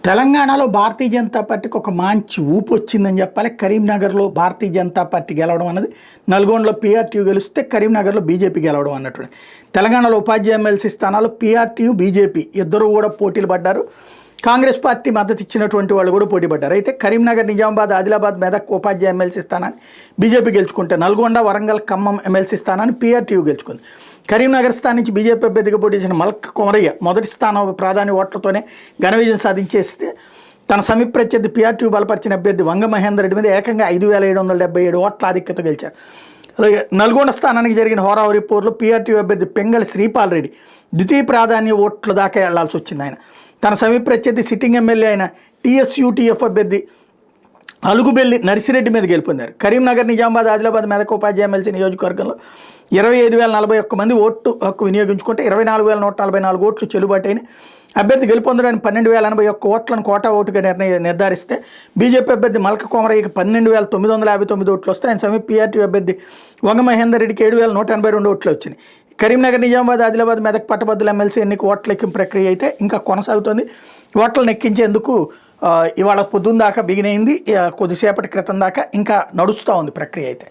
తెలంగాణలో భారతీయ జనతా పార్టీకి ఒక మంచి ఊపు వచ్చిందని చెప్పాలి. కరీంనగర్లో భారతీయ జనతా పార్టీ గెలవడం అన్నది, నల్గొండలో పీఆర్టీయూ గెలిస్తే కరీంనగర్లో బీజేపీ గెలవడం అన్నట్టు. తెలంగాణలో ఉపాధ్యాయ ఎమ్మెల్సీ స్థానాలు పీఆర్టీయూ బీజేపీ ఇద్దరు కూడా పోటీలు పడ్డారు. కాంగ్రెస్ పార్టీ మద్దతు ఇచ్చినటువంటి వాళ్ళు కూడా పోటీ పడ్డారు. అయితే కరీంనగర్, నిజామాబాద్, ఆదిలాబాద్, మెదక్ ఉపాధ్యాయ ఎమ్మెల్సీ స్థానాన్ని బీజేపీ గెలుచుకుంటే, నల్గొండ, వరంగల్, ఖమ్మం ఎమ్మెల్సీ స్థానాన్ని పీఆర్టీయూ గెలుచుకుంది. కరీంనగర్ స్థానం నుంచి బీజేపీ అభ్యర్థిగా పోటీ చేసిన మల్క్ కొమరయ్య మొదటి స్థానం ప్రాధాన్య ఓట్లతోనే ఘన విజయం సాధించేస్తే, తన సమీప ప్రత్యర్థి పీఆర్టీయూ బలపరిచిన అభ్యర్థి వంగ మహేందర్ రెడ్డి మీద ఏకంగా 5,777 ఓట్ల ఆధిక్యత గెలిచారు. అలాగే నల్గొండ స్థానానికి జరిగిన హోరాహోరీ పోరులో పీఆర్టీయూ అభ్యర్థి పెంగళి శ్రీపాల్ రెడ్డి ద్వితీయ ప్రాధాన్య ఓట్ల దాకా వెళ్లాల్సి వచ్చింది. ఆయన తన సమీప ప్రత్యర్థి సిట్టింగ్ ఎమ్మెల్యే అయిన టీఎస్యూటీఎఫ్ అభ్యర్థి అలుగుబెల్లి నర్సిరెడ్డి మీద గెలుపొందారు. కరీంనగర్, నిజామాబాద్, ఆదిలాబాద్, మెదక్ ఉపాధ్యాయ ఎమ్మెల్సీ నియోజకవర్గంలో 25,041 మంది ఓటు హక్కు వినియోగించుకుంటే 24,144 ఓట్లు చెల్లుబాటు అయిన అభ్యర్థి గెలుపొందడానికి 12,081 ఓట్లను కోటా ఓటుగా నిర్ధారిస్తే, బీజేపీ అభ్యర్థి మల్క కొమరయ్యకి 12,959 ఓట్లు వస్తాయి. ఆయన సమీప పీఆర్టీ అభ్యర్థి వంగ మహేందర్ రెడ్డికి 7,182 ఓట్లు వచ్చినాయి. కరీంనగర్, నిజామాబాద్, ఆదిలాబాద్, మెదక్ పట్టభద్రుల ఎమ్మెల్సీ ఎన్నిక ఓట్ల లెక్కింపు ప్రక్రియ అయితే ఇంకా కొనసాగుతుంది. ఓట్లను ఎక్కించేందుకు ఇవాళ పొద్దున్న దాకా బిగినైంది. కొద్దిసేపటి క్రితం దాకా ఇంకా నడుస్తూ ఉంది ప్రక్రియ అయితే.